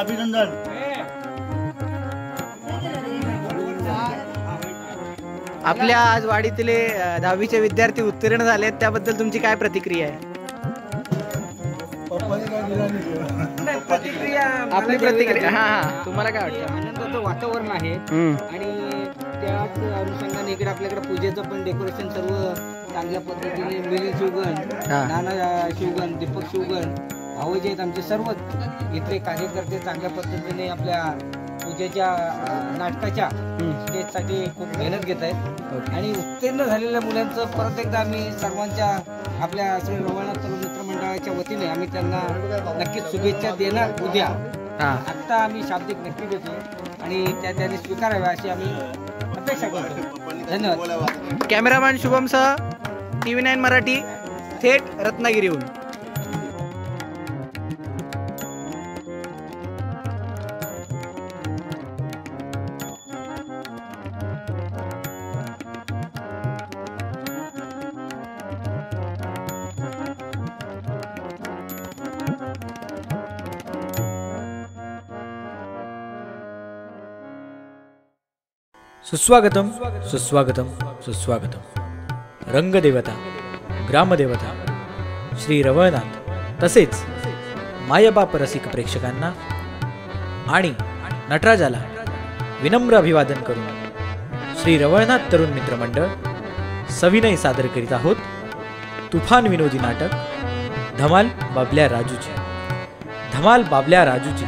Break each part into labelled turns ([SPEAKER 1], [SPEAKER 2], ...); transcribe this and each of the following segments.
[SPEAKER 1] अभिनंदन.
[SPEAKER 2] आपल्या आज वाडीतील 10वीचे विद्यार्थी उत्तीर्ण झाले आहेत, त्याबद्दल तुमची काय प्रतिक्रिया आहे? आपली प्रतिक्रिया. हा तुम्हाला काय वाटतं?
[SPEAKER 3] आनंदाचं वातावरण आहे आणि त्याच अनुषंगाने इकडे आपल्याकडे पूजेचं पण डेकोरेशन सर्व चांगल्या पद्धतीने मिलिंद शिवगण, नाना शिवगण, दीपक शिवगण, भाऊ जे आहेत आमचे सर्व इथले कार्यकर्ते चांगल्या पद्धतीने आपल्या पूजेच्या नाटकाच्या स्टेजसाठी खूप मेहनत घेत आहेत आणि उत्तीर्ण झालेल्या मुलांचं परत एकदा आम्ही सर्वांच्या आपल्या श्री रवळनाथ तरुण मित्र मंडळाच्या वतीने आम्ही त्यांना नक्कीच शुभेच्छा देणार उद्या. आत्ता आम्ही शाब्दिक नक्की देतो आणि त्या त्यांनी स्वीकाराव्या अशी आम्ही अपेक्षा करतो. धन्यवाद.
[SPEAKER 2] कॅमेरामॅन शुभमसह TV9 मराठी थेट रत्नागिरीहून.
[SPEAKER 4] सुस्वागतम सुस्वागतम सुस्वागतम. रंगदेवता, ग्रामदेवता, श्री रवळनाथ तसेच मायबाप रसिक प्रेक्षकांना आणि नटराजाला विनम्र अभिवादन करून श्री रवळनाथ तरुण मित्र मंडळ सविनय सादर करीत आहोत तुफान विनोदी नाटक धमाल बाबल्या राजूची. धमाल बाबल्या राजूची.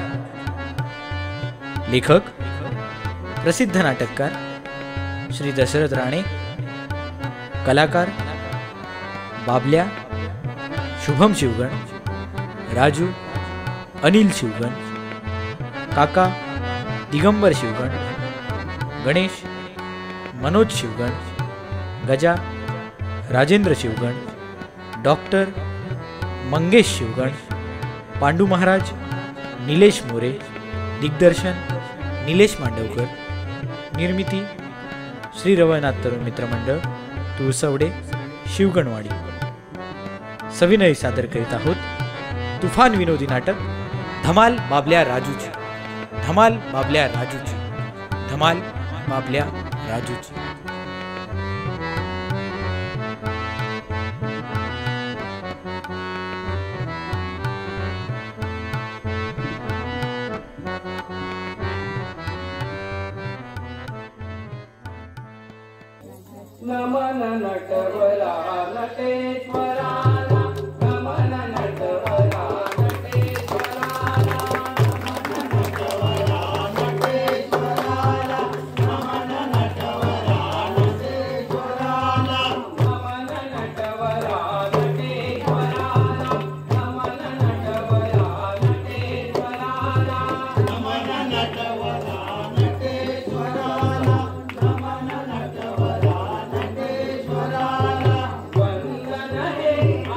[SPEAKER 4] लेखक प्रसिद्ध नाटककार श्री दशरथ राणे. कलाकार बाबल्या, शुभम शिवगण, राजू, अनिल शिवगण, काका दिगंबर शिवगण, गणेश, मनोज शिवगण, गजा, राजेंद्र शिवगण, डॉक्टर मंगेश शिवगण, पांडू महाराज, निलेश मोरे. दिग्दर्शन निलेश मांडवकर. निर्मिती श्री रवळनाथ तरुण मित्र मंडळ, तुळसवडे, शिवगणवाडी. सविनय सादर करीत आहोत तुफान विनोदी नाटक धमाल बाबल्या राजूची. धमाल बाबल्या राजूची. धमाल बाबल्या राजूची.
[SPEAKER 3] नमन नटवरा नटेश्वराला, नमन नटवरा नटेश्वराला, नमन नटवरा नटेश्वराला, नमन नटवरा नटेश्वराला, नमन नटवरा नटेश्वराला, नमन नटवरा नटेश्वराला, नमन नटवरा नटेश्वराला, नमन नटवरा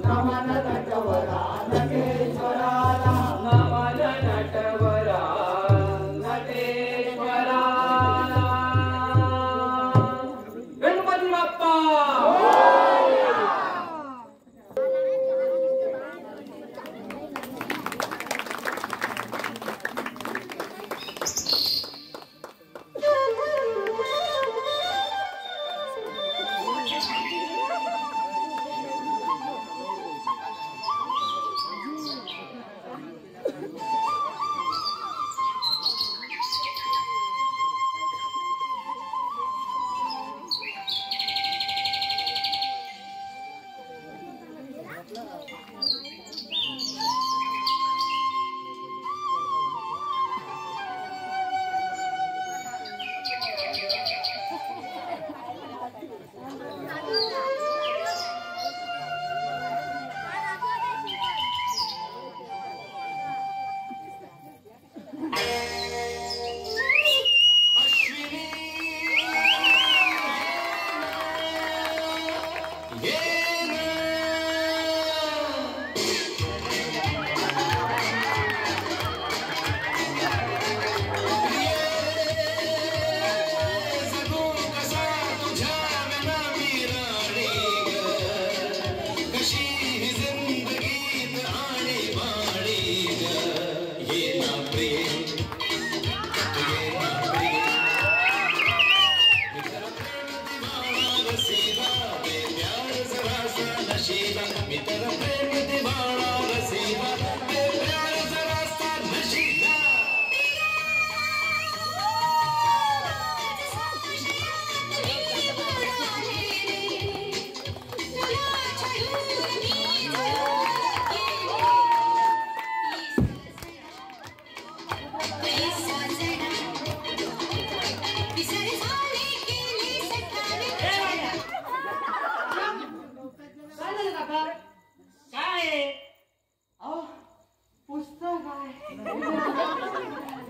[SPEAKER 5] नमन नटवरा नटेश्वराला नमन नटवरा नटेश्वराला गणपती बाप्पा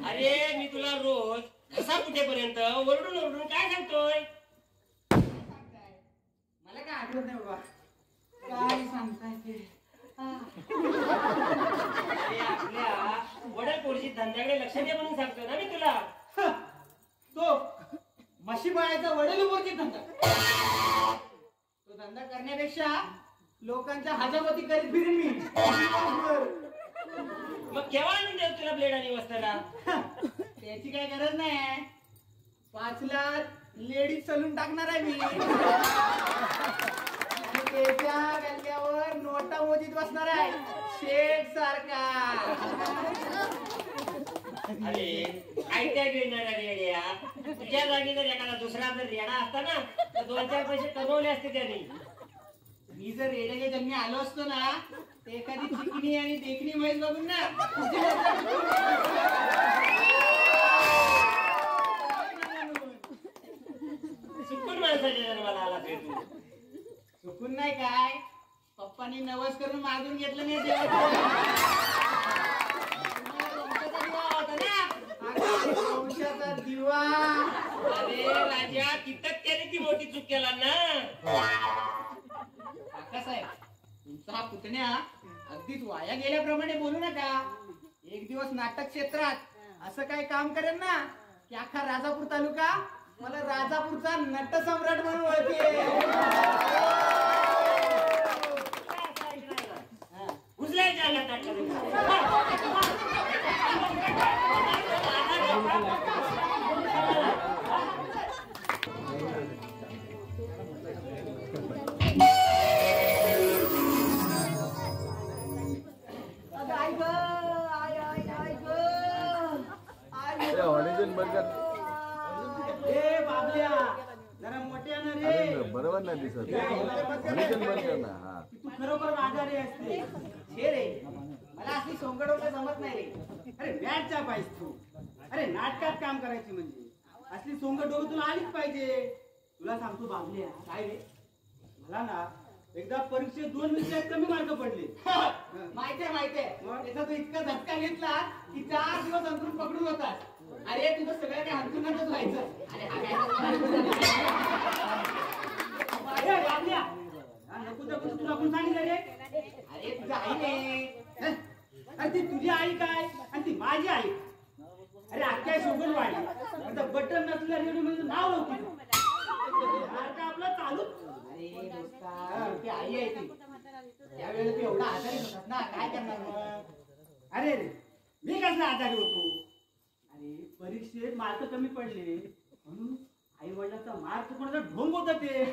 [SPEAKER 6] अरे मी तुला रोज कसा कुठेपर्यंत ओरडून ओरडून काय सांगतोय?
[SPEAKER 5] मला काय आठवत नाही बाबा काय सांगताय ते.
[SPEAKER 6] अरे आपल्या वडा पोळीची धंद्याकडे लक्ष दे म्हणून सांगतोय ना मी तुला.
[SPEAKER 5] तो म्हशी पाळायचा वडील धंदा, तो धंदा करण्यापेक्षा लोकांच्या हजामती करीत फिरेन मी.
[SPEAKER 6] मग केव्हा आणून देऊ तुला ब्लेड आणि वस्ताना?
[SPEAKER 5] त्याची काय गरज नाही. 5 लाख लेडीज सलून टाकणार आहे मी. त्याच्या गल्ल्यावर नोटा मोजीत बसणार आहे शेठ सारखा.
[SPEAKER 6] अरे आयत्या गिळणारा रेड्या, तुझ्या जागी जर एखादा दुसरा जर रेडा असता ना तर 2-4 पैसे कमवले असते त्याने.
[SPEAKER 5] मी जर रेड्याच्या जन्मी आलो असतो ना तर एखादी चिकनी आणि देखणी म्हैस बघून ना
[SPEAKER 6] चुकून माणसाच्या जन्माला आला ते तू.
[SPEAKER 5] चुकून नाही काय, पप्पानी नवस करून मागून घेतलं नाही देवाचं. वंशाचा दिवा.
[SPEAKER 6] अरे राजा कितक त्याने ती मोठी चूक केला ना.
[SPEAKER 5] काकासाहेब, तुमचा हा पुतण्या अगदीच वाया गेल्याप्रमाणे बोलू नका. एक दिवस नाटक क्षेत्रात असं काय काम करेन ना की अख्खा राजापूर तालुका मला राजापूरचा नटसम्राट म्हणून ओळखेल.
[SPEAKER 6] घुसलायच्या अंगात टाकलं.
[SPEAKER 5] जरा मोठ्यानं रे.
[SPEAKER 7] बरोबर नाही दिसत.
[SPEAKER 5] तू खरोखर आजारी असते. छे रे, मला असली सोंगडवलं जमत नाही रे. अरे बॅटचा पाहिजे तू. अरे नाटकात काम करायची म्हणजे असली सोंगड डोकं तुला आलीच पाहिजे. तुला सांगतो बाबल्या काय रे, मला ना एकदा परीक्षेत 2 विषयात कमी मार्क पडले. माहितीये त्याचा तू इतका झटका घेतला की 4 दिवस अंतरून पकडून होता. अरे तुझं सगळं काय अंतरुणातच व्हायचं. अरे नको तुला कोण सांगितलं रे. ती तुझी आई काय आणि ती माझी आई. अरे अख्ख्या शुगरवाडी आता बटन नसल्या रेडिओ मध्ये नाव नव्हती आपलं चालू. अरे दोस्ता ती आई आहे ती. त्यावेळेला ती एवढा आजारी होतात ना, काय करणार मग. अरे रे मी कसला आजारी होतो. अरे परीक्षेत मार्क कमी पडले म्हणून आई वडिलांचा मार्क कोणाचा ढोंग होता ते.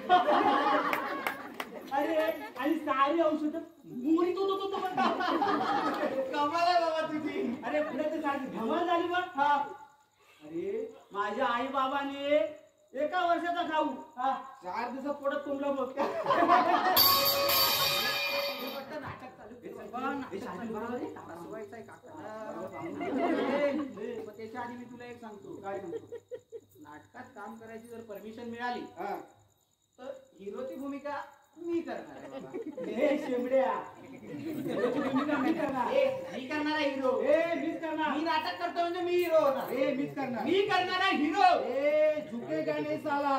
[SPEAKER 5] अरे आणि सारी औषध मोरीत होतो तो कमाला बाबा तुझी. अरे पुढे ते सारी धमाल झाली बघ. हा अरे माझ्या आई बाबाने एका वर्षाचा खाऊ 4 दिवसात पोटात तुंबलं बघ. नाटक त्याच्या आधी मी तुला एक सांगतो. काय सांगतो. नाटकात काम करायची जर परमिशन मिळाली तर हिरोची भूमिका मी करणार. हे शेंबड्या हिरोची भूमिका मी करणार. मी करणार आहे हिरो. मीच करणार. मी नाटक करतो म्हणजे मी हिरो होणार. मीच करणार. मी करणार आहे हिरो. झुकेगा नाही साला.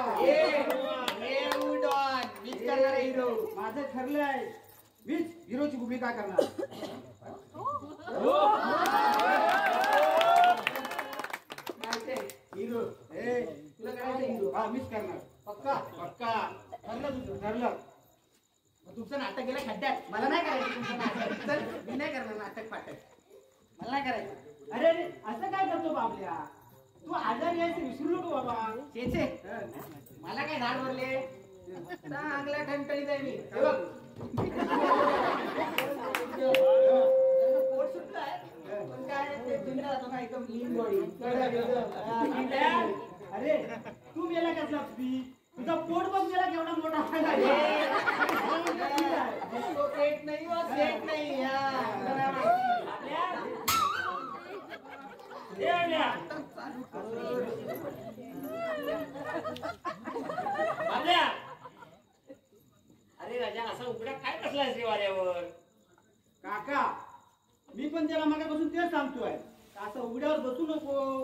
[SPEAKER 5] मीच करणार आहे हिरो. माझं ठरलंय मीच हिरोची भूमिका करणार. हिरो तुला करायचं हिरो. हा मीच करणार. पक्का पक्का. ठरलं तुझं ठरलं. तुमचं नाटक गेलं खड्ड्यात. मला नाही करायचं तुमचं नाटक. चल मी नाही करणार नाटक फाटक. मला नाही करायचं. अरे अरे असं काय करतो बाबल्या. तू आजारी आहेस विसरू नको बाबा. चेचे मला काय झाड भरले चांगल्या ठणठणीत आहे मी. हे बघ पोट सुटलाय पण काय ते जिंदा जातो ना एकदम लीन बॉडी. अरे तू मेला कसला तुझा पोट बघ मेला केवढा मोठा. पेट नाही सेट नाही.
[SPEAKER 6] अरे राजा असा उघड्या काय बसलायस रे वाऱ्यावर.
[SPEAKER 5] काका मी पण त्याला मागापासून तेच सांगतोय असं उघड्यावर बसू नको.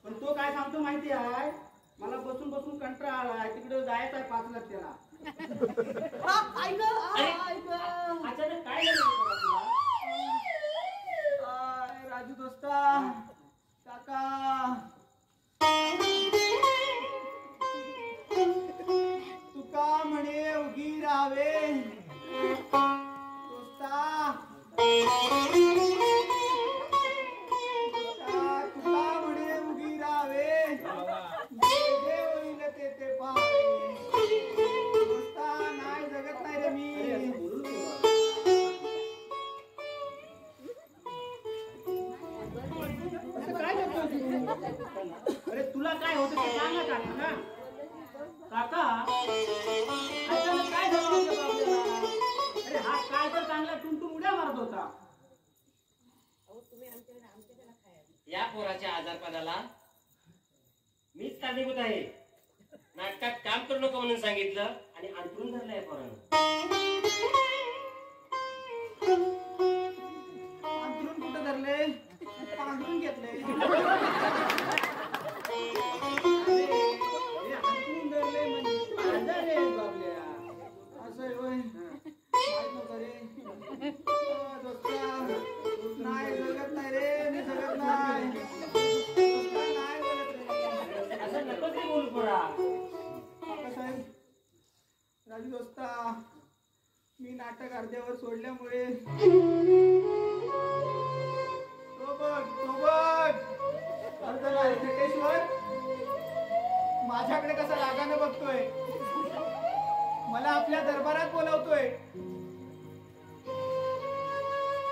[SPEAKER 5] पण तो काय सांगतो माहिती आहे. मला बसून बसून कंटाळा आलाय. तिकडे जायचं आहे 5 लाख त्याला.
[SPEAKER 6] अचानक काय झालं.
[SPEAKER 5] राजू दोस्ता काका तुका म्हणे उगी राहावे दोस्ता. तुका म्हणे उगी राहावे जे होईल ते पाहावे. दोस्ता नाही जगत नाही रे मी. काय अरे तुला काय होतं ते सांग ना काका. अचानक काय झालं आपल्याला. अरे हा काय तर चांगला टुनटुन उड्या मारत होता.
[SPEAKER 6] या पोराच्या आजारपणाला मीच कारणीभूत आहे. नाटकात काम करू नको म्हणून सांगितलं आणि अंतरून धरलंय पोरानं.
[SPEAKER 5] अंतरून कुठं धरले पांघरून घेतले. अंतरून धरले म्हणजे आजार आहे बाबल्या. असं आहे होय. नाही जगत नाही रे मी जगत नाही. नाही जगत रे.
[SPEAKER 6] असं नको ते बोल पोरा.
[SPEAKER 5] साहेब राजू दोस्ता मी नाटक अर्ध्यावर सोडल्यामुळे माझ्याकडे कसा रागाने बघतोय. मला आपल्या दरबारात बोलावतोय.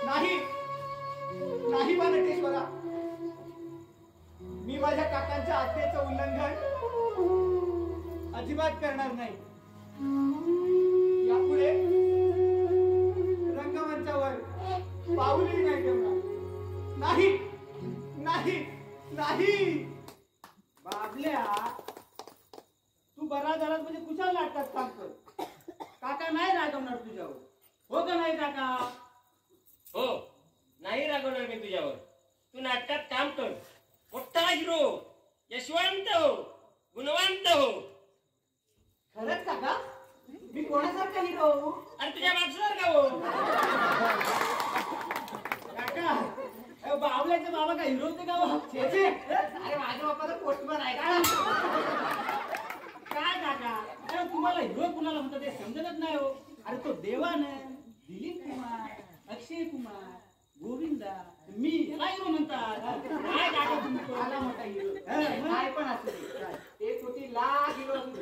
[SPEAKER 5] नाही नाही बा नटेश्वरा. मी माझ्या काकांच्या आज्ञेचं उल्लंघन अजिबात करणार नाही. यापुढे रंगमंचावर पाऊलही नाही ठेवणार. नाही नाही नाही. बाबल्या तू बरा झालास म्हणजे कुशाल नाटकात काम कर. काका नाही रागवणार तुझ्यावर. हो का नाही काका.
[SPEAKER 6] हो नाही रागवणार मी तुझ्यावर. तू नाटकात काम कर. मोठा हिरो यशवंत हो गुणवंत हो.
[SPEAKER 5] खरंच काका मी कोणासारखा हिरो.
[SPEAKER 6] आणि तुझ्या माणसासारखा हो.
[SPEAKER 5] काका बाबा काय हिरो होते का हो?
[SPEAKER 3] अरे माझ्या बाप्पाचा पोस्टमन आहे का?
[SPEAKER 5] काय काका अरे तुम्हाला हिरो कुणाला म्हणतात ते समजतच नाही हो. अरे तो देवानंद, दिलीप कुमार, अक्षय कुमार, गोविंदा, मी याला हिरो म्हणतात. काय काका तुम्ही तो?
[SPEAKER 3] मला मोठा हिरो काय पण असू दे. 1,00,00,000 हिरो असू दे.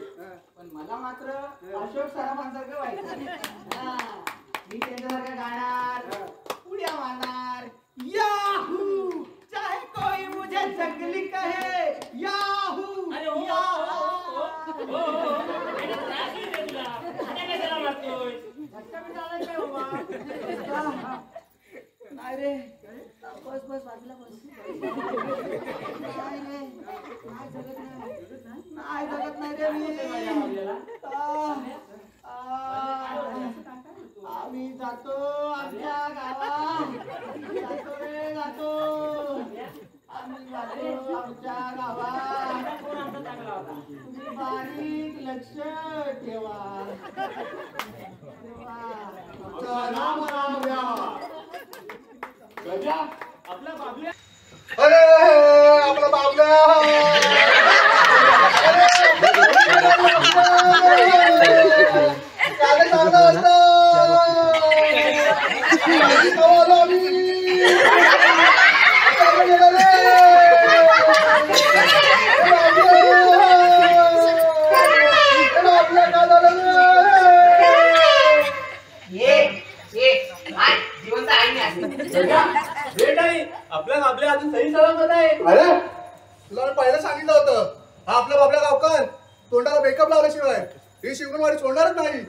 [SPEAKER 3] पण मला मात्र अशोक सराफांसारखं व्हायचं. हा. मी त्यांच्यासारखं गाणार, उड्या मारणार. याहू चाहे कोई मुझे जंगली कहे. याहू
[SPEAKER 6] अरे हो, हो, हो, हो. आणि त्रास होईल रे तुला. आता कशाला मारतोय?
[SPEAKER 3] झटका बी झालाय काय बाबा? नाही रे. बस बस बाजूला बस. नाही रे. नाही जगत नाही. नाही जगत नाही रे मी. आम्ही जातो आमच्या गावात. जातो रे जातो. आम्ही जातो आमच्या गावात. तुम्ही बारीक लक्ष ठेवा.
[SPEAKER 5] राम राम राम. गजा आपला बाबल्या
[SPEAKER 1] अरे आपला बाबल्या
[SPEAKER 3] जिवंत आहे मी असं.
[SPEAKER 1] आपल्या बाबल्या अजून सही सलामत आहे. अरे तुला मी पहिलं सांगितलं होतं हा आपला बाबल्या गावकर तोंडाला मेकअप लावल्याशिवाय ही शिवणवाडी सोडणारच नाही.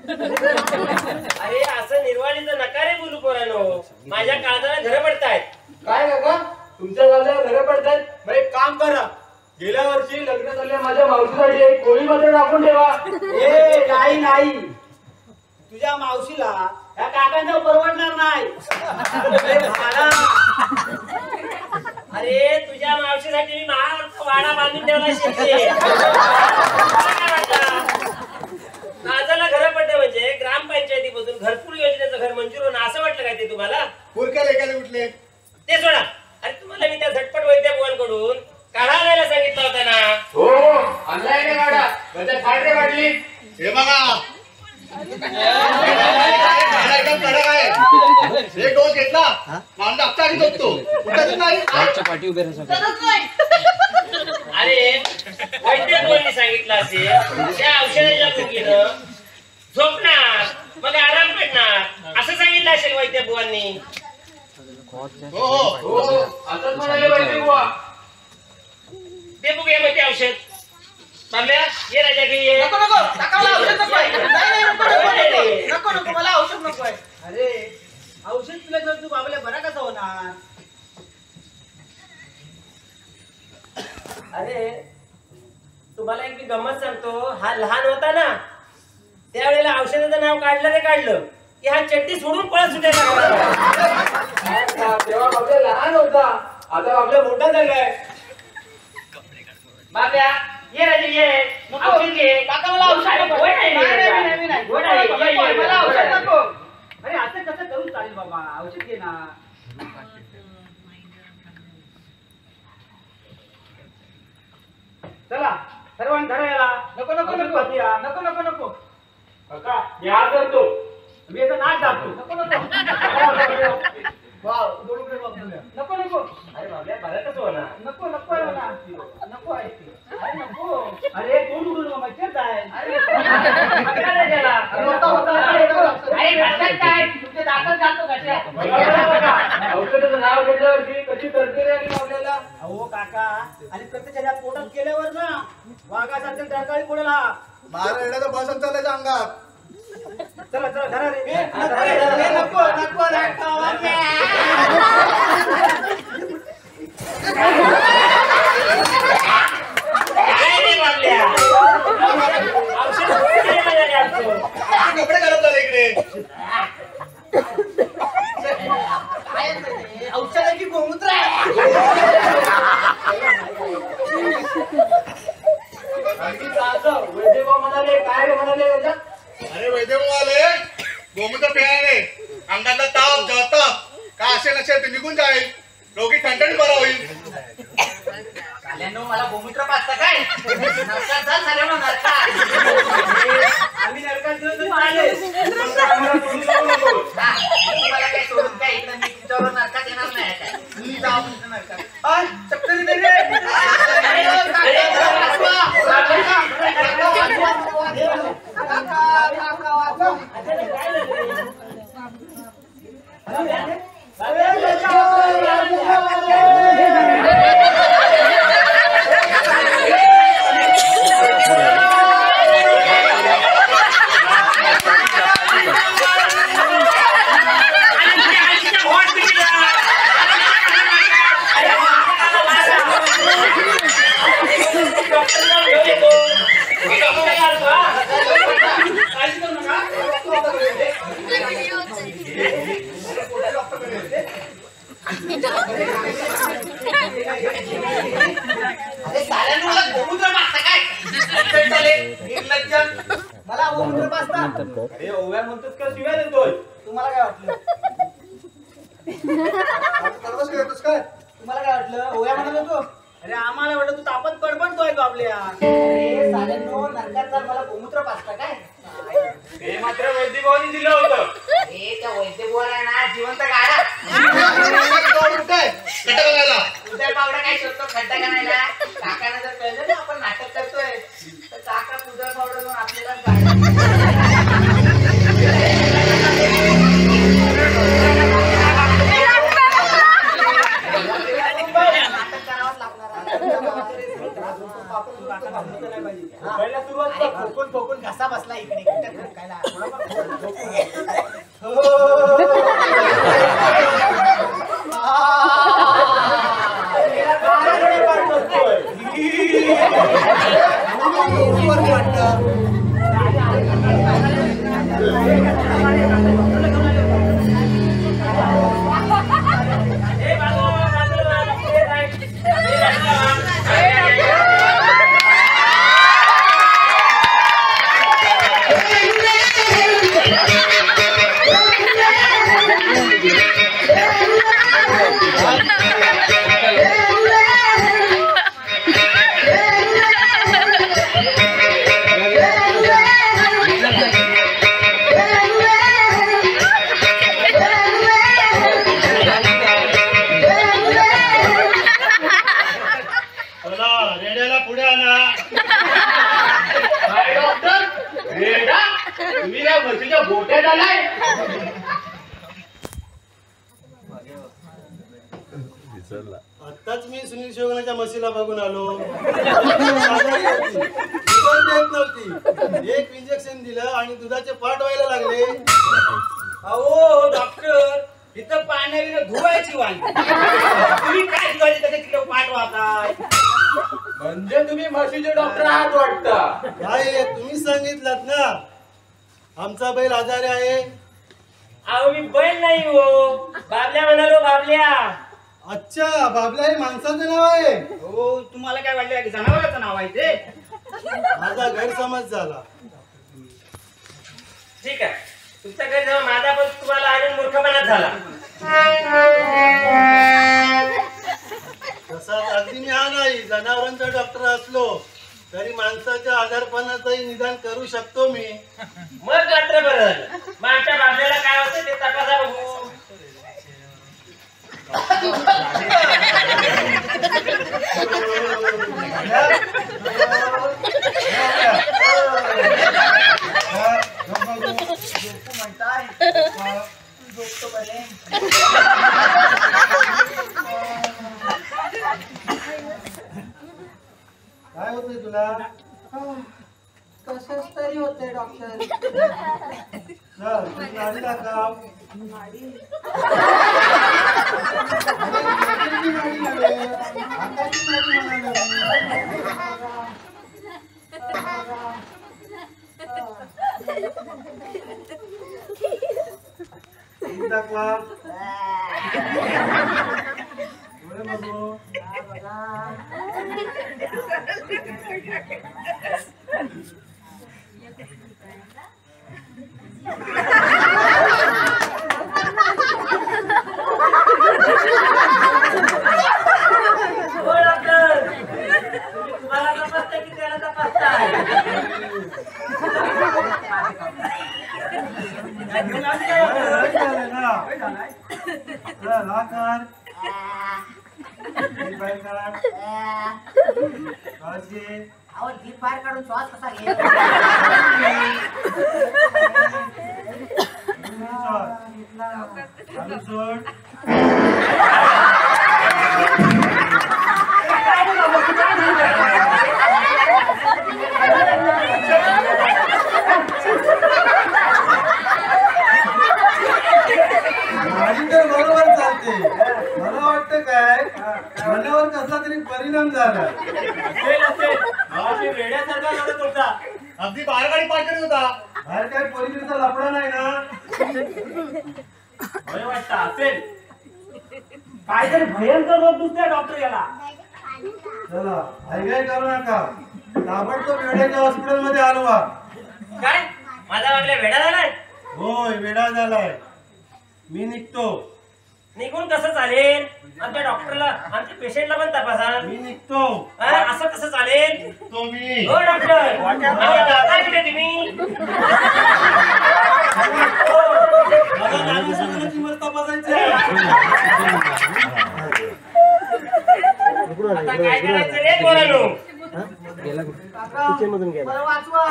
[SPEAKER 6] अरे असं निर्वाणीचं नका रे बोलू पोरांनो. माझ्या काळजाला घरं पडतायत.
[SPEAKER 1] काय काका तुमच्या गावल्या घरं पडतात. मग एक काम करा गेल्या वर्षी लग्न झाल्या माझ्या मावशीसाठी एक कोळीमध्ये टाकून ठेवा.
[SPEAKER 5] ए नाही नाही तुझ्या मावशीला या काकांना परवडणार नाही. अरे भाडा.
[SPEAKER 6] अरे तुझ्या मावशीसाठी मी वाडा बांधून ठेवला शेती. काळजाला घरं पडलं म्हणजे ग्रामपंचायतीमधून घरकुल योजनेचं घर मंजूर होणं असं वाटलं काय ते तुम्हाला?
[SPEAKER 1] मूर्ख्या लेखाले उठले.
[SPEAKER 6] ते सोडा. अरे तुम्हाला मी त्या झटपट वैद्य बुवांकडून काढा आणायला सांगितलं होतं ना.
[SPEAKER 1] हो ऑनलाईन आहे काढा. त्याच्यात काय रे काढली हे बघा. कडक आहे. एक डोस घेतला माणूस अख्खा आधी झोपतो. उठायचं नाही.
[SPEAKER 6] अरे वैद्य बुवांनी सांगितलं असेल त्या औषधाच्या भुकीनं झोपणार मग आराम पडणार असं सांगितलं असेल वैद्य बुवांनी.
[SPEAKER 1] हो हो असंच म्हणाले वैद्य बुवा.
[SPEAKER 6] ते बघूया मग ते औषध. बाबल्या ये राजा घे ये.
[SPEAKER 3] नको नको काका मला औषध नको आहे. नाही नको नको नको नको मला औषध नको आहे.
[SPEAKER 5] अरे औषध पिलं तर तू बाबल्या बरा कसा होणार?
[SPEAKER 6] अरे तुम्हाला एक मी गंमत सांगतो. हा लहान होता ना त्यावेळेला औषधाचं नाव काढलं ते काढलं की हा चड्डी सोडून पळत सुटायला.
[SPEAKER 1] तेव्हा आपल्या लहान होता आता आपल्या मोठा झालाय.
[SPEAKER 6] बाब्या ये राजा ये औषध घे.
[SPEAKER 3] काका मला औषध नको.
[SPEAKER 6] गोड आहे
[SPEAKER 3] नाही,
[SPEAKER 6] रे
[SPEAKER 3] नाही,
[SPEAKER 6] राजा.
[SPEAKER 3] नाही, नाही.
[SPEAKER 6] गोड आहे. ये, ये,
[SPEAKER 3] मला
[SPEAKER 6] ये.
[SPEAKER 3] औषध नको.
[SPEAKER 5] अरे असं कसं करून चालेल बाबा? औषध घे ना. चला सर्वांनी धरायला.
[SPEAKER 3] नको नको
[SPEAKER 5] औषध
[SPEAKER 3] नको
[SPEAKER 5] पाजूया.
[SPEAKER 3] नको नको नको
[SPEAKER 1] काका मी हात धरतो.
[SPEAKER 5] मी याचा नाक दाबतो.
[SPEAKER 3] नको नको
[SPEAKER 5] वाव, दोन रुपये वापरूया.
[SPEAKER 3] नको नको
[SPEAKER 6] अरे बाबल्या बरं कसं होणार?
[SPEAKER 3] नको नको आहे मला. नको आहे ती. अरे नको.
[SPEAKER 5] अरे कोण उडून मच्छर आहे.
[SPEAKER 3] अरे
[SPEAKER 6] पकडा राजाला.
[SPEAKER 3] अरे होता होता अरे
[SPEAKER 6] अरे घातलं काय?
[SPEAKER 3] तुमचे दातच घालतो कशा.
[SPEAKER 1] औषधाचं नाव घेतल्यावरती कशी तरतरी आली आपल्याला.
[SPEAKER 5] अहो काका आणि प्रत्येकाच्या पोटात केल्यावर ना वाघासारखं डरकाळी पडेल हा.
[SPEAKER 1] मारा येण्याचा बसन चालायच्या अंगात.
[SPEAKER 5] चला चला धरा रे.
[SPEAKER 3] नको नको नको
[SPEAKER 6] काय रे बाबल्या? औषध कुठे गेलं रे आमचं?
[SPEAKER 1] कपडे घालत झाले इकडे.
[SPEAKER 3] औषधाची गोमूत्र आहे.
[SPEAKER 1] वैद्यभाऊ म्हणाले काय रे म्हणाले. अरे वैद्यभाऊ आले गोमूत्र प्यायले अंगातला ताप जळत काय असेल नसेल ते निघून जाईल. रोगी कंटेंट बरा होईल.
[SPEAKER 5] साल्यांनो मला गोमूत्र पाजता काय नरकात जा साल्यांनो नरकात. आम्ही नरकात दिवस तुम्हाला काय सोडून काय इकडे मी तुमच्यावर नरकात येणार नाही काय. तुम्ही जाऊ तुमच्या नरकात. चक्करी दे रे. मला गोमूत्र पाजता. अरे ओव्या म्हणतोस का शिव्या देतोय. तुम्हाला काय वाटलं तुम्हाला काय वाटलं ओव्या म्हणत होतो. अरे आम्हाला वाटत तू तापत बडबडतोय का आपल्या. अरे साल्यांनो नरकात जा मला गोमूत्र पाजता काय.
[SPEAKER 6] हे मात्र वैद्यभावानी दिलं होतं.
[SPEAKER 5] अरे त्या वैद्यभुवाला ना जिवंत गाडा उदय पावडा काय शोधतो खड्डा करायला. काकांना जर कळलं ना आपण नाटक करतोय तर काका उदय पावडा घेऊन आपल्याला गाडा नाटक करावंच लागणार. पहिला सुरुवात खोकून खोकून घसा बसला इकडे ठोकायला.
[SPEAKER 1] आताच मी सुनील शिवगणाच्या म्हशीला बघून आलो. नव्हती एक इंजेक्शन दिलं आणि दुधाचे पाट व्हायला लागले.
[SPEAKER 5] अहो डॉक्टर इथं पाण्याने धुवायची वाली. तुम्ही काय धुवायची त्याचे किलो पाठ वाहताय.
[SPEAKER 6] म्हणजे तुम्ही म्हशीचे डॉक्टर आहात वाटतं.
[SPEAKER 1] काय तुम्ही सांगितलं ना आमचा बैल आजारी आहे.
[SPEAKER 6] अहो मी बैल नाही हो, बाबल्या म्हणालो बाबल्या.
[SPEAKER 1] अच्छा बाबल्या हे माणसाचं नाव आहे.
[SPEAKER 5] हो तुम्हाला काय वाटलं की जनावराचं नाव आहे ते.
[SPEAKER 1] माझा गैरसमज झाला.
[SPEAKER 6] ठीक आहे तुमच्या घरी जेव्हा माझा पण तुम्हाला आणून मूर्खपणाच झाला.
[SPEAKER 1] तसा अगदी मी हा नाही. जनावरांचा डॉक्टर असलो तरी माणसाच्या आजारपणाचंही निदान करू शकतो मी.
[SPEAKER 6] मग रात्र बरं झालं. मग आमच्या बाबल्याला काय होतं ते तपासा बघू.
[SPEAKER 5] म्हणताय झोपतो बरे.
[SPEAKER 1] काय होतंय तुला.
[SPEAKER 5] कसंच तरी होतंय डॉक्टर.
[SPEAKER 1] नाडी दाखव. दाखवा. लाकर
[SPEAKER 5] अहो जीभ बाहेर काढून श्वास कसा घे
[SPEAKER 1] बरोबर चालते. मला वाटतं काय मनावर कसला तरी परिणाम झाला.
[SPEAKER 5] वेड्यासारखा लढत होता.
[SPEAKER 1] अगदी बाहेर गाडी पाठ करत होता. बाहेर काय पोलिसांचा लफडा नाही ना.
[SPEAKER 5] भय वाटतं असेल काहीतरी भयंकर रोग दुसऱ्या डॉक्टर याला.
[SPEAKER 1] चला ऐकाय करू नका. ताबडतोब वेड्याच्या हॉस्पिटल मध्ये हलवा.
[SPEAKER 6] काय माझा वागल्या वेडा झालाय?
[SPEAKER 1] होय वेडा झालाय. मी निघतो.
[SPEAKER 6] निघून कसं चालेल? आमच्या डॉक्टरला आमच्या पेशंटला पण तपासा.
[SPEAKER 1] मी निघतो.
[SPEAKER 6] असं कसं चालेल?
[SPEAKER 1] तो मी
[SPEAKER 6] हो डॉक्टर काय केलं तुम्ही?
[SPEAKER 1] मला नागू सगळ्याची मस्त तपासायची आहे.
[SPEAKER 6] आता काय करायचं रे पोरांनो?
[SPEAKER 5] मला वाचवा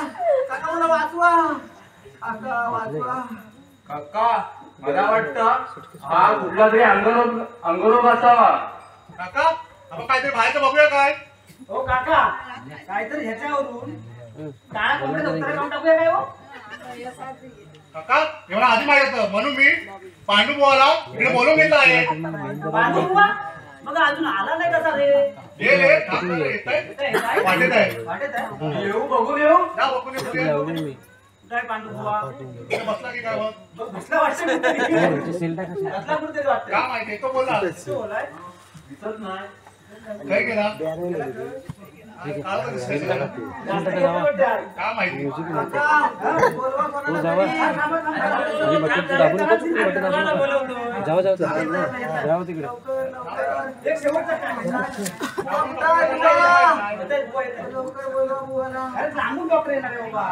[SPEAKER 5] काका मला वाचवा काका वाचवा.
[SPEAKER 1] काका मला वाटतं हा कुठला तरी अंगरोग असावा. काका आपण काहीतरी बाहेरचं बघूया काय.
[SPEAKER 5] हो काका काहीतरी ह्याच्यावरून काळा कपडे डॉक्टर काढून टाकूया काय हो.
[SPEAKER 1] काका एवढा आधी माहित होतं म्हणून मी पांडू बुवाला इकडे बोलवून घेतलं आहे.
[SPEAKER 5] बांधू बुवा मग अजून आला नाही कसा रे.
[SPEAKER 1] ये थांब रे, येतंय. वाटेत आहे.
[SPEAKER 5] वाटेत आहे
[SPEAKER 1] येऊ बघून येऊ. जा बघून येऊ.
[SPEAKER 5] काय पांडू बुवा
[SPEAKER 1] बसला की काय मग.
[SPEAKER 5] बसला वाटतं बसला कुठे वाटतं
[SPEAKER 1] काय माहिती तो बोलला.
[SPEAKER 5] तो बोलाय
[SPEAKER 1] दिसत नाही. काय केला काय दिसत काय माहिती.
[SPEAKER 5] बोलवा कोणाला तरी. एक शेवटचा लवकर बोलवा बुवाला. अरे सांगून डॉक्टर येणार आहे बाबा.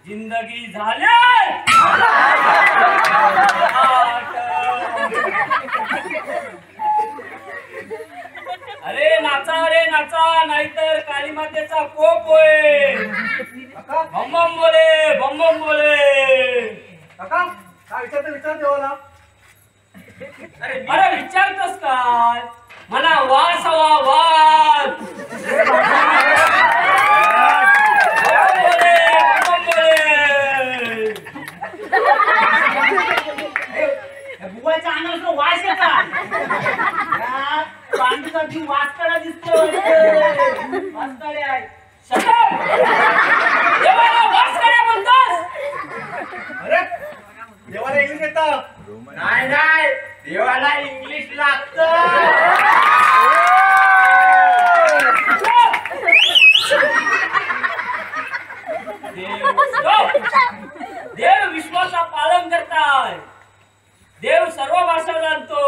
[SPEAKER 6] जिंदगी झाले अरे नाचा नाहीतर काली मातेचा कोप होय. बम बम बोले
[SPEAKER 1] काका काय विचार देवाला.
[SPEAKER 6] अरे विचारतोस काय मला वास हवा वास वाचकाडे आहे. देवाला वाचकाड्या म्हणतात.
[SPEAKER 1] अरे देवाला इंग्लिश येतं.
[SPEAKER 6] नाही नाही, देवाला इंग्लिश लागतं. देव विश्वाचा पालन करताय. देव सर्व भाषा जाणतो.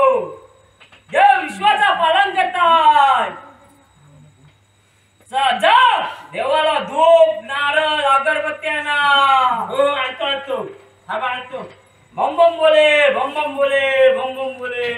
[SPEAKER 6] देव विश्वाचा पालन करताय. जा देवाला धूप नारळ अगरबत्त्याना. हो आणतो आणतो. हा बा आणतो. बम बम बोले बम बम बोले बम बम बोले.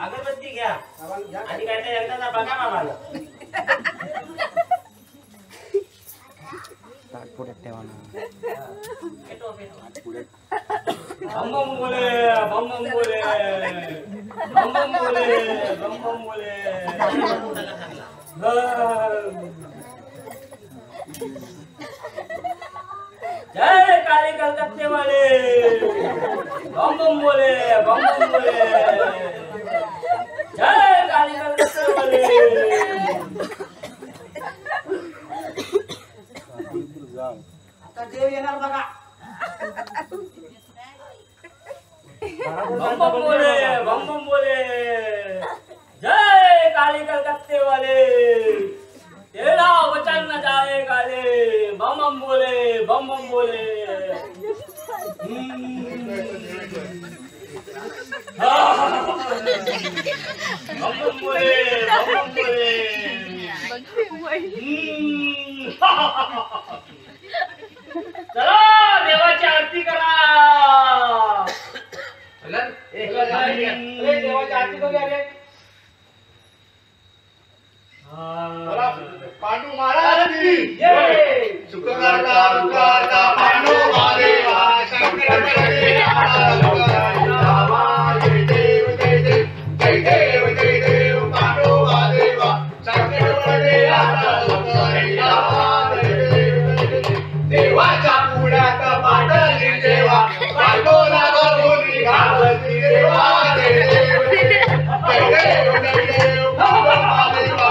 [SPEAKER 6] अगरबत्ती घ्या आणि काय काय यंत्राचा बघा बाबाला. बम बम बोले बम बम बोले बम बम बोले बम बम बोले. जय काली कलकत्ते वाले बम बम बोले बम बम बोले. जय काली कलकत्ते वाले.
[SPEAKER 5] आता देव येणार बघा.
[SPEAKER 6] बम बम बोले बम बम बोले. जय काली कलकत्ते वाले. तेरा वचन न जाए गाले. बम बम बोले बम बम बोले. बम बम बोले बम बम बोले. चला देवाची आरती करा.
[SPEAKER 5] देवाची आरती करूया रे.
[SPEAKER 1] पांडू महाराज की जय. सुखकर्ता दुःखहर्ता पांडू महादेवा. शंकर जय देव जय देव जय देव जय देव पांडू महादेवा. शंकर देवाच्या पुण्यात पांडली देवा. बायकोला बघून घालती देवा. जय देव जय देव जय देव पांडू महादेवा.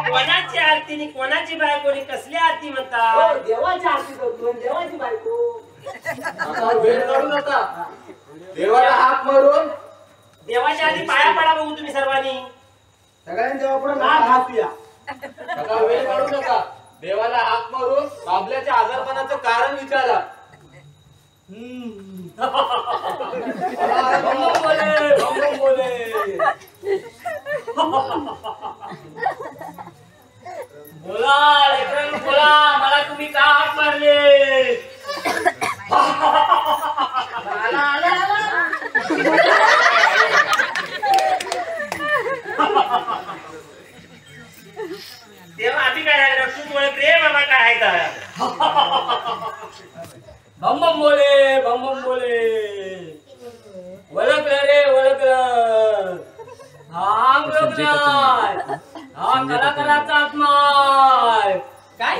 [SPEAKER 6] कोणाची आरती नि कोणाची बायकोनी कसली आरती म्हणतात.
[SPEAKER 5] देवाची आरती करतो देवाची बायको.
[SPEAKER 1] वेळ करू नका. देवाला हात मारून
[SPEAKER 6] देवाच्या आधी पाया पडा बघू तुम्ही सर्वांनी.
[SPEAKER 5] सगळ्यांनी देवापुढे नाम घासूया.
[SPEAKER 1] नका वेळ काढू नका. देवाला हात मारून बाबल्याच्या आजारपणाचं कारण विचारा.
[SPEAKER 6] बम बम बोले बम बम बोले. बोला लेकरांनो बोला. मला तुम्ही का हात मारले. तेव्हा आम्ही काय रसूमुळे प्रेम आम्हाला काय आहे का. बम बम बोले बम बम बोले. ओळखलं रे ओळखलं. हा अंग नाही. हा कलाकाराचा आत्मा आहे. काय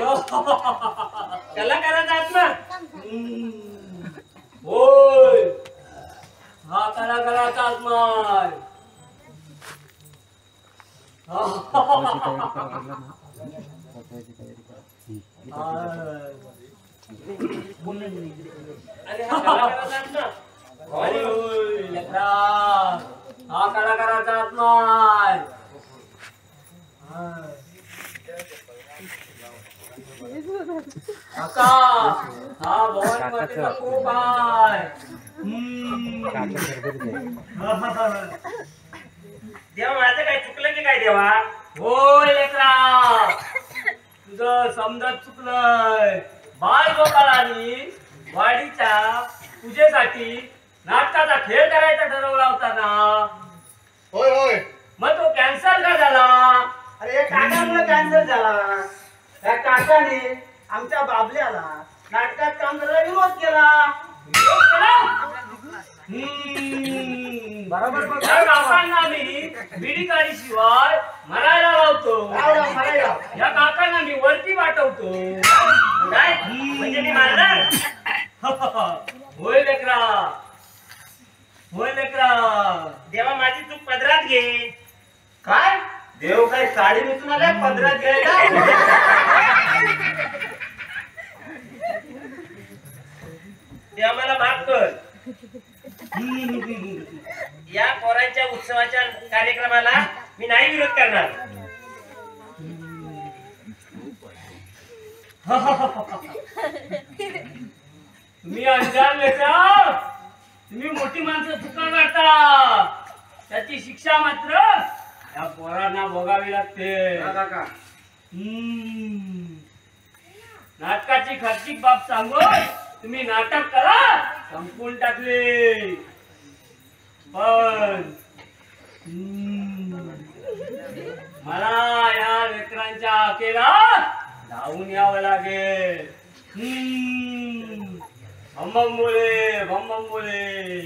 [SPEAKER 6] कलाकाराचा आत्मा. होय हा कलाकाराचा आत्मा आहे. अरे हा कलाकाराचा आत्मा. अरे होय लेकरा हा कलाकाराचा आत्मा आहे. काका हा भवानी मातेचा कोप आहे. देवा माझं काय चुकलं की काय देवा. होय लेकरा तुझं समजत चुकलंय. बाळ गोपाळांनी वाडीच्या पूजेसाठी नाटकाचा खेळ करायचा ठरवलं.
[SPEAKER 5] झाले आमच्या बाबल्याला नाटकात काम करायला विरोध केला. बरोबर बघ.
[SPEAKER 6] त्या काकांना मी बिडी काढीशिवाय मरायला लावतो. या काकांना मी वरती पाठवतो. काय म्हणजे मी मारणार? होय लेकरा, होय लेकरा. देवा माझी चूक पदरात घे.
[SPEAKER 5] काय देव काय साडी नेसून आल्या पदरात घ्यायला?
[SPEAKER 6] देवा मला माफ कर. या पोरांच्या उत्सवाच्या कार्यक्रमाला मी नाही विरोध करणार. तुम्ही अंजान लेकरा, तुम्ही मोठी माणसं चुका करता. त्याची शिक्षा मात्र या पोरांना भोगावी लागते. नाटकाची खर्चिक बाब सांगून तुम्ही नाटक करा संपून टाकले. पण मला या लेकरांच्या आकेला धावून यावं लागेल. भम बोले, भम बोले.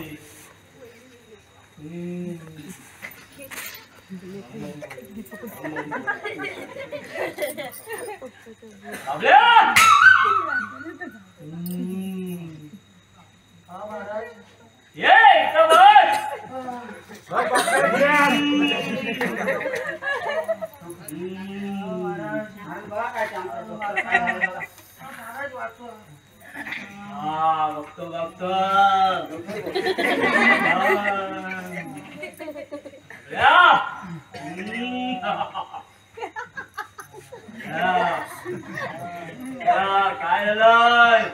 [SPEAKER 6] बाबल्या! ये इथं बस. हा बघतो बघतो. काय झालं?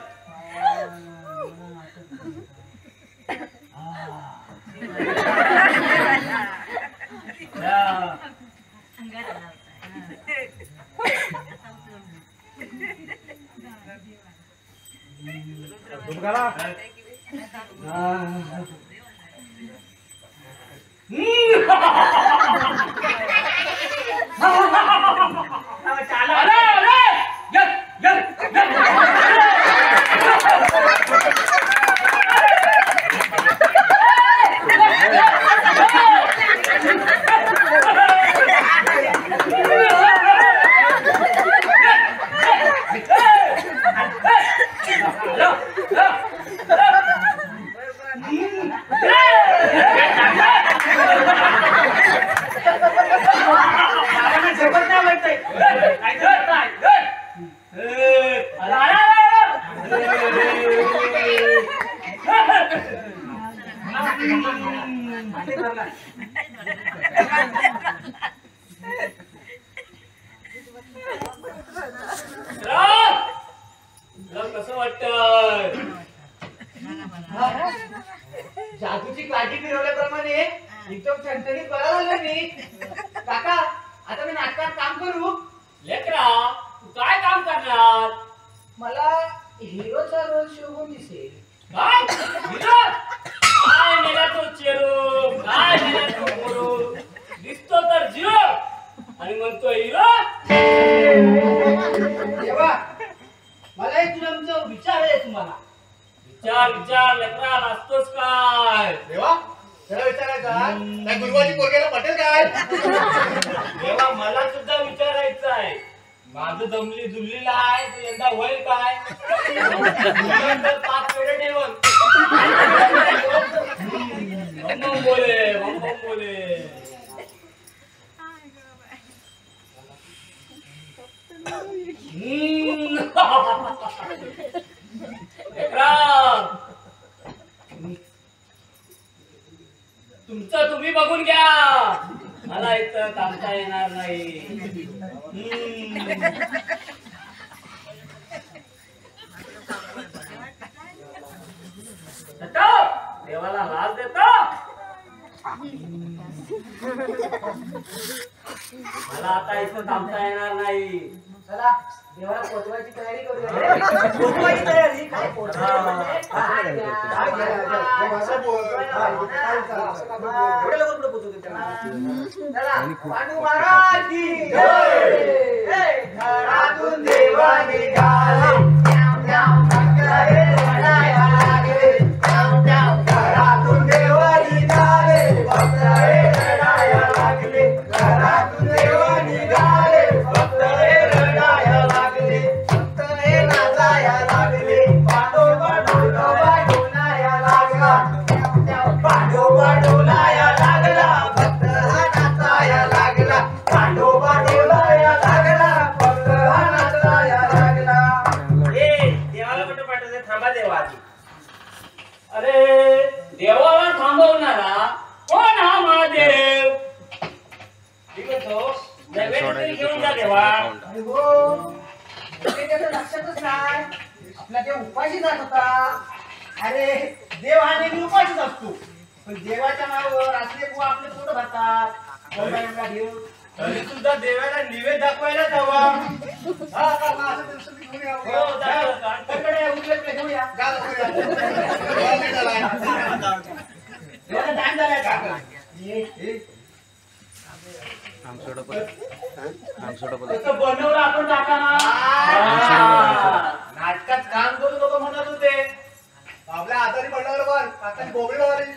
[SPEAKER 6] कसं वाटत?
[SPEAKER 5] जादूची काठी फिरवल्याप्रमाणे एकदम ठणठणीत बरं झालं मी. काका आता मी नाटकात काम करू?
[SPEAKER 6] लेकरा तू काय काम करणार?
[SPEAKER 5] मला हिरोचा रोल शोभून दिसेल.
[SPEAKER 6] काय हिरो? काय मेला तो चेरू, काय मेला तो मोरू. दिसतो तर झिरो आणि म्हणतो हिरो.
[SPEAKER 5] देवा मला एक तुमचा विचार आहे तुम्हाला.
[SPEAKER 6] विचार विचार लेकरा लाजतोस काय?
[SPEAKER 1] देवा जरा विचारायचा त्या गुरुवाची पोरग्याला पटेल काय?
[SPEAKER 6] तेव्हा मला सुद्धा विचारायचं आहे. माझं दमली दुल्लीला आहे ते यंदा होईल काय? तर 5 पेढे ठेवून बम बोले, बम बोले. तुमचं तुम्ही बघून घ्या. मला इथं थांबता येणार नाही. देवाला लाज देतो. मला आता इथं थांबता येणार नाही.
[SPEAKER 5] चला देवाला पोचवायची तयारी करूया. पोचवायची तयारी काय पांडू महाराज की जय. घरातून देवा निघाले घरातून देवा निघाले भक्त हे रडाया लागले. घरातून देवा निघाले भक्त हे रडाया लागले. भक्त हे नाचाया लागले. पांडोबा डोलाया लागला. पांडोबा डोलाया लागला. भक्त हा नाचाया लागला. पांडोबा डोलाया लागला. भक्त हा नाचाया लागला.
[SPEAKER 6] देवाला कुठं पाठवते? थांबा देवा आधी. अरे देवाला थांबवणारा कोण हा महादेव? ठीक आहे तो नैवेद्य तरी घेऊन जा देवा.
[SPEAKER 5] अरे हो, ते त्याचं लक्षातच नाही. आपला देव उपाशी जात होता. अरे देव हा नेहमी उपाशीच असतो, पण देवाच्या नावावर असले बुवा आपले पोट भरतात. कोंबड्यांना घेऊन
[SPEAKER 1] तरी सुद्धा देवाला निवेद दाखवायला जावा. हा का मग असं दिवस घेऊन या.
[SPEAKER 6] हो, जा.
[SPEAKER 5] तकडे उरलेले घेऊन या.
[SPEAKER 1] जा लवकर या. देवाला नीट आलाय.
[SPEAKER 5] देवाला टाइम झालाय का?
[SPEAKER 6] तसं बनवलं आपण टाकाना.
[SPEAKER 1] नाटकात काम करू नको म्हणत होते. आपल्या हाताने पडल्यावर वर काकाने बोबडी लावली.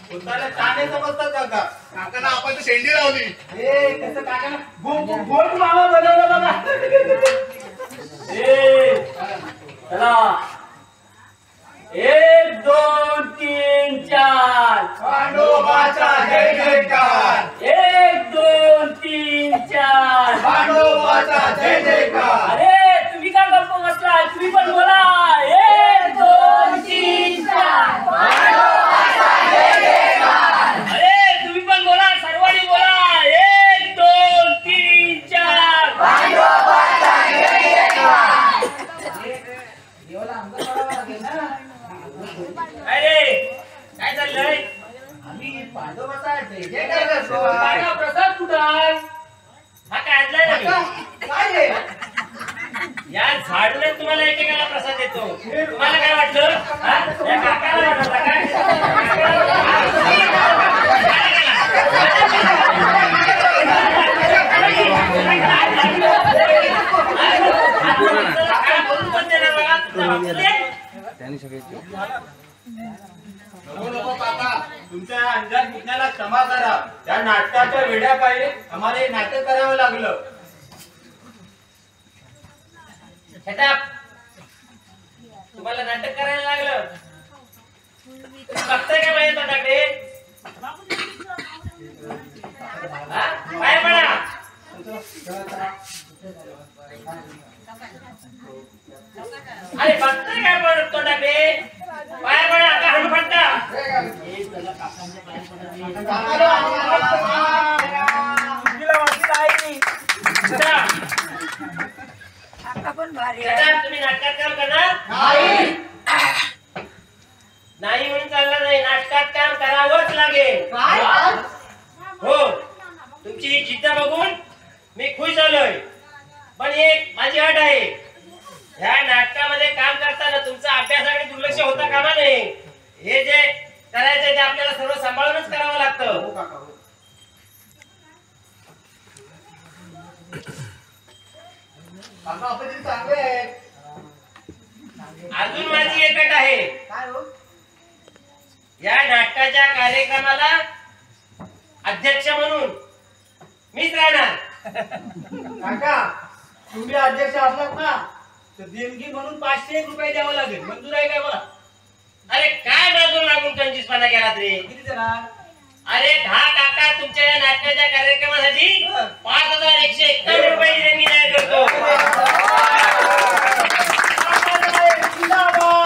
[SPEAKER 1] स्वतःला काने समजतात काका. काकांना आपण तर शेंडी लावली.
[SPEAKER 5] हे कसं काकाला गोड मामा बनवलं बघा.
[SPEAKER 6] चला 1 2 3 4
[SPEAKER 1] पांडोबाचा जय जयकार.
[SPEAKER 6] 1 2 3 4
[SPEAKER 1] पांडोबाचा जय जयकार.
[SPEAKER 6] अरे तुम्ही का गप्प बसला? तुम्ही पण बोला. 1 2 3 4 अरे तुम्ही पण बोला. सर्वांनी बोला. 1 2 3 4
[SPEAKER 5] देवाला अंगात पडावं लागेल ना.
[SPEAKER 6] अरे काय चाललंय?
[SPEAKER 5] आम्ही पांडोबाचा जय जयकार करतो.
[SPEAKER 6] काका प्रसाद कुठं आहे? हा काढलाय ना मी.
[SPEAKER 5] काय आहे?
[SPEAKER 6] या झाडूने तुम्हाला एकेकाला प्रसाद देतो. तुम्हाला काय वाटलं? हा? या काकाला वाटलं काय?
[SPEAKER 1] नको नको काका, तुमच्या अंजात विज्ञाला क्षमा करा. त्या नाटकाच्या वेड्या पाहिजे आम्हाला हे नाटक करावं लागलं.
[SPEAKER 6] Shut up. तुम्हाला नाटक करायला लागलं. बघताय का माझ्या तोंडाकडे? हा? पाय पडा. अरे बघताय काय पडत तोंडाकडे? पाय पडा का हळू फटका? तुम्ही नाटकात काम करणार नाही म्हणून चाललं नाही. नाटकात काम करावंच लागेल. हो, तुमची ही जिद्द बघून मी खुश झालोय. पण एक माझी अट आहे. ह्या नाटकामध्ये काम करताना तुमचा अभ्यासाकडे दुर्लक्ष होता कामा नये. हे जे करायचं ते आपल्याला सर्व सांभाळूनच करावं लागतं.
[SPEAKER 1] काका आपण चांगले आहे.
[SPEAKER 6] अजून माझी एक अट आहे.
[SPEAKER 5] काय हो?
[SPEAKER 6] या नाटकाच्या कार्यक्रमाला अध्यक्ष म्हणून मीच राहणार.
[SPEAKER 5] काका तुम्ही अध्यक्ष असलात ना तर देणगी म्हणून 501 रुपये द्यावं लागेल. मंजूर आहे काय बघा?
[SPEAKER 6] अरे काय मागून मागून कंजूसपणा केला रे?
[SPEAKER 5] किती देणार?
[SPEAKER 6] अरे 10 काका तुमच्या या नाटकाच्या कार्यक्रमासाठी 5151 रुपये देणगी जाहीर करतो.
[SPEAKER 5] जिंदाबाद.